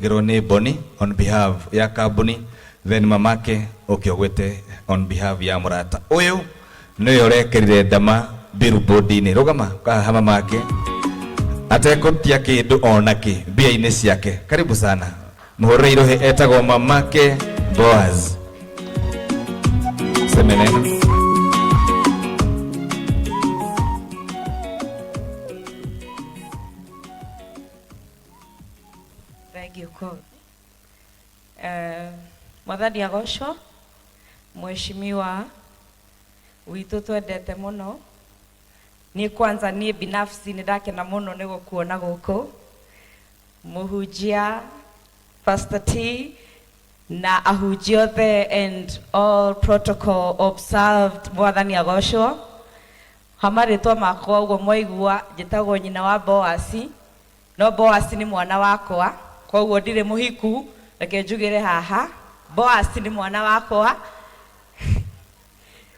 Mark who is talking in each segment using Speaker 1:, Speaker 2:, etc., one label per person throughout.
Speaker 1: Gerone Boni on behalf ya kambuni, then Mamake Okiogwete on behalf ya murata uyu ni Urekirire Dama Billboard ni rugama ka Mamake atekotia kindu onaki bia-ini ciake. Karibu sana muhore irohe etagwo Mamake Boaz. Semeneno.
Speaker 2: Thank you, God. Mwathani agocwo, mheshimiwa witũ twendete mũno. Niĩ kwanza niĩ binafsi nĩndakena mũno nĩ gũkuona gũkũ. Mũhunjia Pastor T na ahunjia othe and all protocol observed. Mwathani agocwo. Hamarĩtwa makwa ũguo mwaigua njĩtagwo nyina wa Boaz. No Boaz ni mwana wakwa. Koguo ndirĩ mũhiku, reke njugĩre haha. Boaz ni mwana wakwa.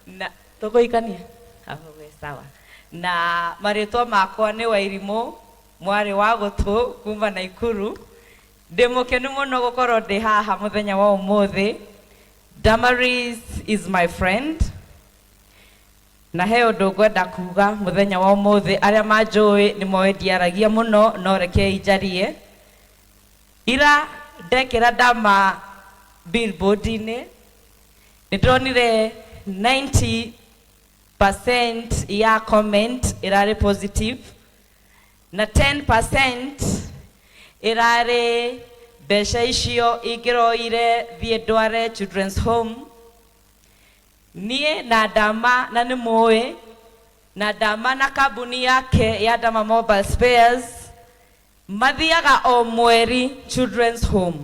Speaker 2: Na tũgũikania hapo sawa. Na marĩtwa makwa nĩ Wairimũ, mwarĩ wa gũtũ kuma Naikuru. Ndĩmũkenu mũno gũkorwo ndĩ haha mũthenya wa ũmũthĩ. Damaris is my friend. Na he ũndũ ngwenda kuga mũthenya wa ũmũthĩ, arĩa manjũĩ nĩ moĩ ndiaragia mũno, no reke njarie. Ira ndekĩra Dama Billboard-inĩ nĩndonire 90% ya comment irarĩ positive na 10% irarĩ mbeca icio ingĩroire thiĩ ndware children's home. Niĩ na Dama na nĩ mũĩ, na Dama na kambuni yake ya Dama Mobile Spares mathiaga o mweri children's home.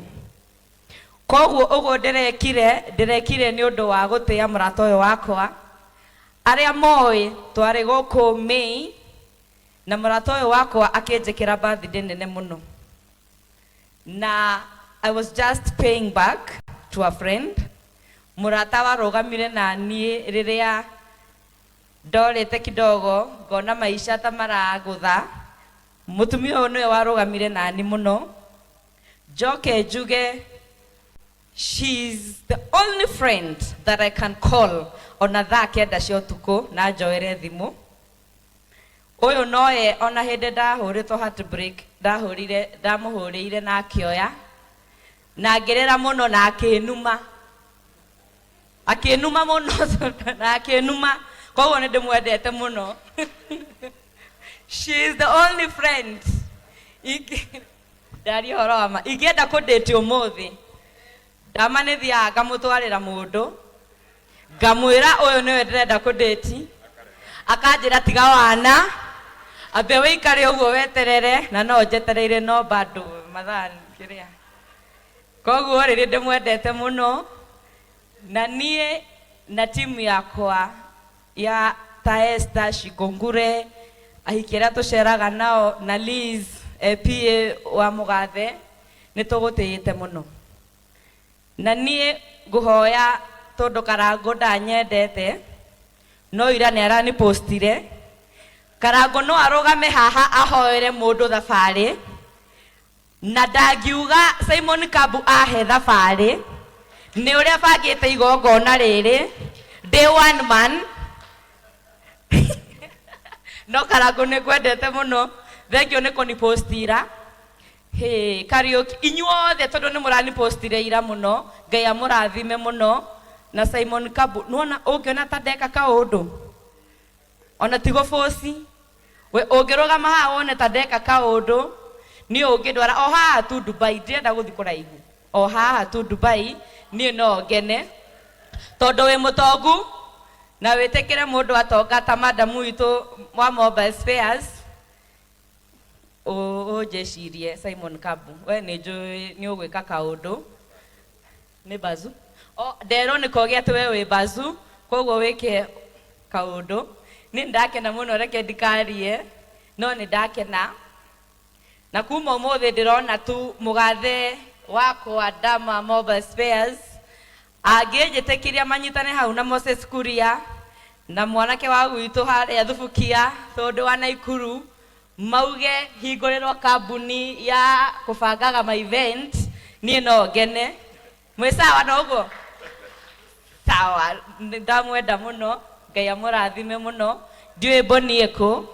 Speaker 2: Koguo ũguo ndĩrekire nĩ ũndũ wa gũtĩa mũrata ũyũ wakwa. Arĩa moĩ twarĩ gũkũ May na mũrata ũyũ wakwa akĩnjĩkĩra birthday nene mũno. Na I was just paying back to a friend. Mũrata warũgamire na niĩ rĩrĩa ndorĩte kidogo ngona maisha ta maragũtha. Mũtumia ũyũ nĩwe warũgamire na niĩ mũno. Njoke njuge she's the only friend that I can call ona thaa kenda cia ũtukũ na njoere thimũ. Ũyũ noye ona hĩndĩ ndahũrĩtwo heartbreak ndamũhũrĩire na akĩoya na ngĩrĩra mũno na akĩnuma mũno na akĩnuma. Koguo nĩ ndĩmwendete mũno. She is the only friend ndari ũhoro wa ma ingĩenda kũndĩti ũmũthĩ. Dama nĩ thiaga ngamũtwarĩra mũndũ ngamwĩra ũyũ nĩwe ndĩrenda kũndĩti, akanjĩra tiga wana ambe wĩikare ũguo weterere, na no njetereire no bado mathaa kĩrĩa. Koguo rĩrĩ ndĩmwendete mũno, na niĩ na timu yakwa ya Taesta Shikongure ahiki arĩa tũceraga nao na Liz PA wa Mũgathe nĩ tũgũtĩĩte mũno. Na niĩ ngũhoya tondũ Karango ndanyendete, no ira nĩ aranipostire. Karango no arũgame haha ahoere mũndũ thabarĩ, na ndangiuga Simon Kambu ahe thabarĩ nĩ ũrĩa bangĩte igongona rĩrĩ day one man. No Karango nĩ kwendete mũno, thengio nĩ kũnipostira. Hey, karaoke inyuothe tondũ nĩ mũranipostire ira mũno, Ngai amũrathime mũno. Na Simon Kambu nuona ũngĩona ta ndeka kaũndũ ona tigo force we ũngĩrũgama haha wone ta ndeka kaũndũ niĩ ũngĩndwara o haha tu Dubai, ndĩrenda gũthiĩ kũraihu, o haha tu Dubai niĩ no ngene tondũ wĩ mũtongu na wĩtĩkĩre mũndũ atonga ta madamu witũ wa Mobile Spares. Ũnjecirie Simon Kambu, we nĩ njũĩ nĩ ũgwĩka kaũndũ. Nĩ bazu nderwo nĩ kogĩa atĩ we wĩ bazu, koguo wĩke kaũndũ. Niĩ ndakena mũno, reke ndikarie, no nĩ ndakena. Na kuma ũmũthĩ ndĩrona tu mũgathe wakwa Dama Mobile Spares angĩnjĩtĩkĩria manyitane hau na Moses Kuria na mwanake wa gwitũ harĩa Thubukia tondũ wa Naikuru mauge hingũrĩrwo kambuni ya kũbangaga ma event nie no ngene mwe sawa noguo sawa ndamwenda muno Ngai amurathime muno ndiwe Boni eko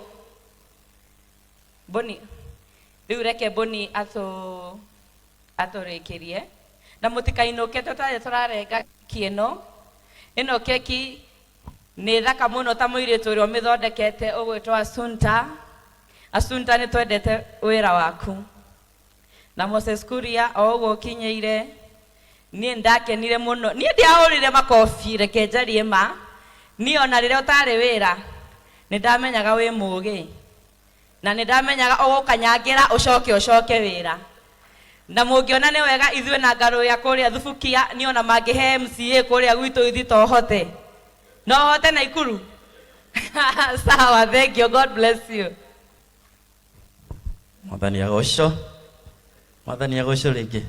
Speaker 2: Boni riu reke Boni aturekirie na mutikainoke turarenga kieno ino keki ni thaka muno ta muiritu uria mithondekete ugwitwa Asunta ni twendete wira waku na Moses Kuria oguo kinyeire nie ndakenire muno nie ndiaurire makofi reke njarie ma nie ona rire utari wira ni ndamenyaga wi mugi na ni ndamenyaga ugukanyangira ucoke wira na mungiona ni wega ithwe na ngaru ya kuria thubukia ni ona mangihe MCA kuria gwitu ithi tohote no hote na ikuru sawa thank you God bless you
Speaker 3: Mwathani agocwo rĩngĩ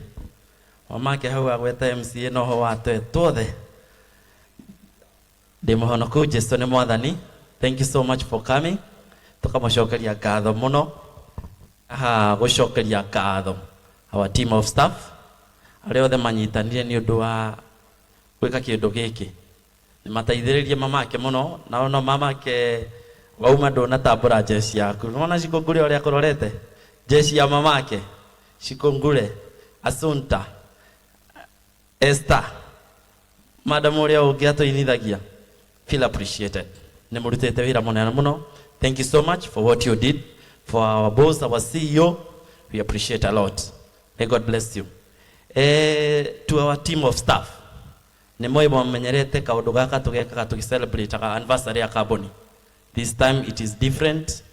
Speaker 3: Mamake hau agweta MCA noho watwe tuothe ndĩ mũhonoku Jesu nĩ Mwathani. Thank you so much for coming. Tukamũcokeria ngatho mũno gũcokeria ngatho our team of staff arĩa othe manyitanire nĩ ũndũ wa gwĩka kĩndũ gĩkĩ nĩmateithĩrĩrie Mamake mũno na ona Mamake wauma ndũnatambũra jeshi yaku nĩwona cikũngũre ũrĩa kũrorete jeshi ya Mamake cikũngũre Asunta Esther madam ũrĩa ũngĩ atũinithagia feel appreciated nĩ mũrutĩte wĩra mũnene mũno. Thank you so much for what you did for our boss, our CEO. We appreciate a lot. May God bless you. To our team of staff nĩ moĩ mwamenyerete kaũndũ gaka tũgekaga tũgĩcelebrate anniversary ya kambuni. This time it is different.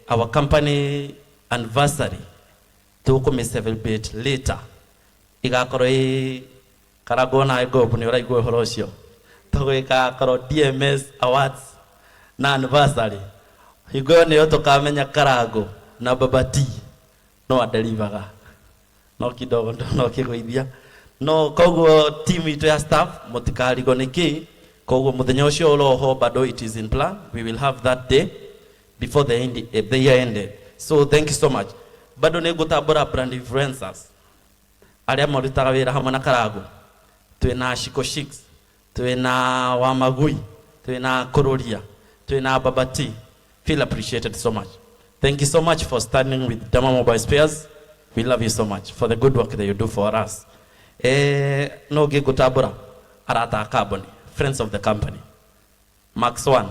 Speaker 3: Our company anniversary tũkũmĩ-celebrate later igakorwo karagwo na ngobu nĩ ũraigua ũhoro ũcio tũgĩgakorwo DMS awards na anniversary hingo ĩyo nĩyo tũkamenya Karago na Babati no adelivaga no kidogo no kĩgũithia no koguo team itũ ya staff mũtikarigwo nĩkĩ koguo mũthenya ũcio ũroho bado it is in plan. We will have that day before the year ended. So thank you so much. Bado nĩngũtambũra brand influencers arĩa marutaga wĩra hamwe na Karago. Twĩna Shiko Shicks, twĩna Wamagui, twĩna Kuria, twĩna Babati. Feel appreciated so much. Thank you so much for standing with Dama Mobile Spares. We love you so much for the good work that you do for us. No ngĩngũtambũra arata a kambuni, friends of the company. Max 1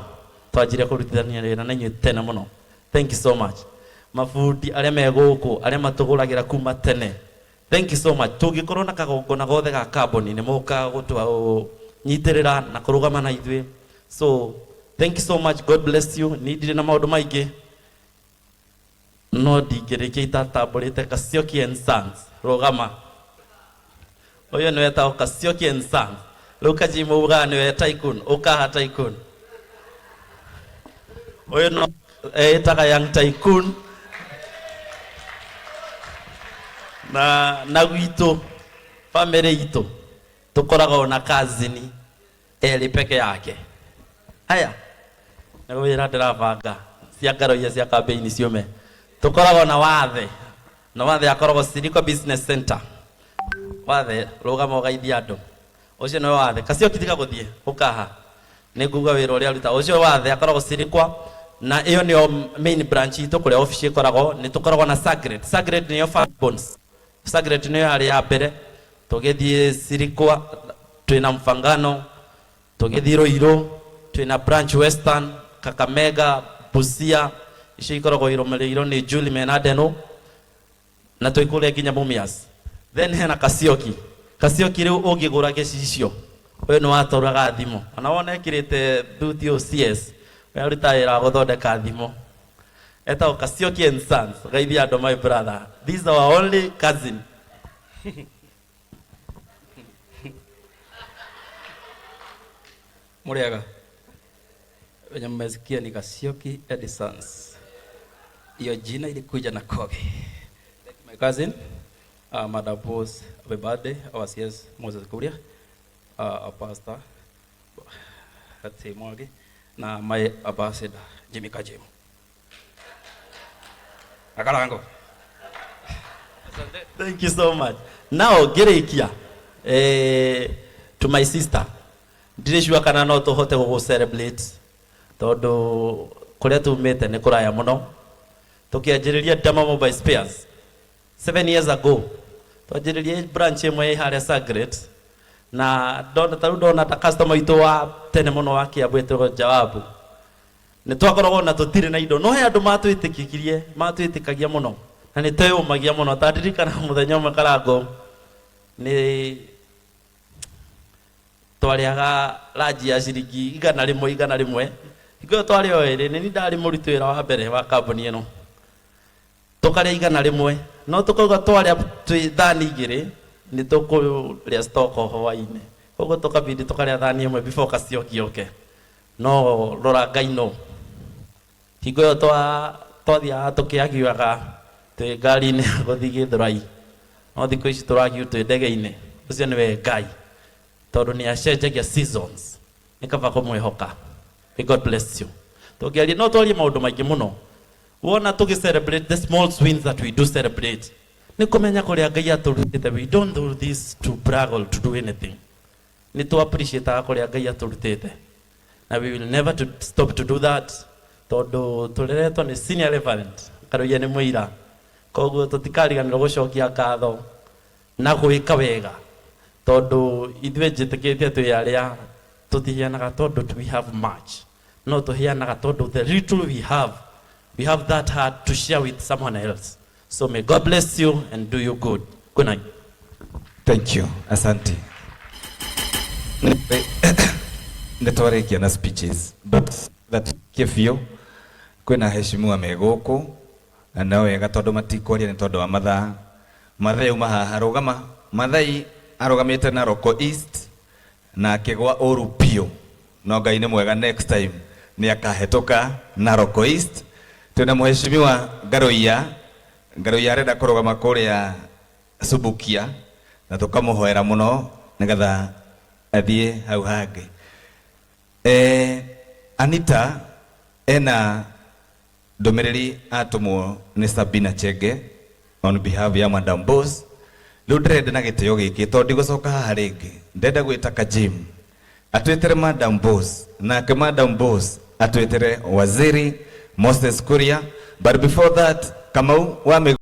Speaker 3: twajire kũrutithania wĩra na inyuĩ tene mũno. Thank you so much. Mafundi arĩa me gũkũ arĩa matũgũragĩra kuma tene. Thank you so much. Tũngĩkorwo na kagongona gothe ga kambuni nĩ mũkaga gũtũnyitĩrĩra na kũrũgama na ithuĩ. So thank you so much. God bless you. Nĩ ndirĩ na maũndũ maingĩ no ndingĩrĩkia itatambũrĩte Kasioki and Sons. Rũgama. Ũyũ nĩ wetagwo Kasioki and Sons. Rĩu Kajimu uga nĩwe tycoon. Ũkaha tycoon. Ũyũ no etaga young tycoon. Na gwitũ family itũ tũkoragwo na cousin erĩ peke yake. Aya nĩ wĩra ndĩrabanga cia ngaro iria cia campaign ciume. Tũkoragwo na wathe akoragwo Ciugo Business Center. Wathe rũgama ũgeithia andũ. Ũcio nĩ wathe. Kasioki tiga gũthiĩ ũkaha. Nĩ nguga wĩra ũrĩa aruta. Ũcio wathe akoragwo Ciugo na iyo nĩyo main branch itũ kũrĩa office ĩkoragwo. Nĩ tũkoragwo na Sacred nĩyo Firebones. Sacred nĩyo yarĩ ya mbere. Tũgĩthiĩ Ciugo twĩna Mfangano, tũgĩthiĩ Ruiru, twĩna branch Western, Kakamega, Busia, icio ikoragwo irũmĩrĩirwo nĩ Julie Menadeno na twĩkũrĩa nginya Mumias. Then hena Kasioki rĩu ũngĩgũra gĩcicio ũyũ nĩ watũraga thimũ ona wona ekĩrĩte duty OCS we aruta wĩra wa gũthondeka thimũ. Etagwo Kasioki and Sons. Geithia andũ my brother. This is our only cousin.
Speaker 4: Muriaga. Wenye mmesikia ni Kasioki and Sons. Hiyo jina ilikuja na kobe. My cousin, Madam Boaz, happy birthday. Our CS Moses Kuria, our pastor, Hatsi Mwagi, na my ambassador, Jimmy Kajimu. Akalango.
Speaker 3: Thank you so much. Now, Gerekia, to my sister. Ndirishwa kana no tuhote go celebrate. Tondu kuria tumete ni kuraya muno. Tukianjiriria Dama Mobile Spares 7 years ago. Tuanjiriria branch imwe haria Sagret. Na ndona ta customer itu wa tene muno wa Kiambu etwo Jawabu. Ni twakoragwo na tutire na indo no he andu matwitikagia muno. Na ni tweyumagia muno tandirikana muthenya umwe Karango ni twariaga ranji ya ciringi 100 iko twari oere ni ndari muritu wira wa mbere wa kambuni ino tukaria 100 no tukauga twaria twi thani igiri ni tukuria stock hwaine koguo tukabidi tukaria thani imwe before kasio kioke no rora Ngai no hingo yo twathia tukiagiaga twi ngari-ini guthi Githurai no thikũ ici tũragiu twĩ ndege-inĩ ũcio nĩwe Ngai tondũ nĩ acenjagia seasons nĩ kaba kũmwĩhoka. May God bless you. Tũkĩaria no twarie maũndũ maingĩ mũno wona tũgĩ celebrate the small wins that we do celebrate nĩ kũmenya kũrĩa Ngai atũrutĩte. We don't do this to brag or to do anything. Nĩ tũ appreciate kũrĩa Ngai atũrutĩte na we will never stop to do that tondũ tũreretwo nĩ senior reverend Karuia nĩ mũira koguo tũtikariganĩrwo gũcokia ngatho na gwĩka wega tondu ithuĩ njĩtĩkĩtie twĩ arĩa tũtiheanaga tondu we have much no tũheanaga tondu the little we have that heart to share with someone else. So may God bless you and do you good. Good night.
Speaker 1: Thank you. Asante. Nitwarekia na speeches but that kefio kwina heshimiwa megoko na nao wega tondu matikwaria ni tondu wa mathaa uma haha rugama mathai arugamite na Roko East na akigwa oru pio no Ngai nĩ mwega. Next time ni akahetoka na Roko East. Tuna mheshimiwa Ngaruia arenda kurugama kuria Subukia na tukamuhoera muno nigetha athie hau hangi. Anita ena ndumiriri atumwo ni Sabina Chege on behalf ya Madam Boaz. Riu ndirenda na gitio giki tondu gucoka haha ringi ndenda gwita Kajim atwetere Madam Boaz nake Madam Boaz atwetere Waziri Moses Kuria. But before that Kamau wa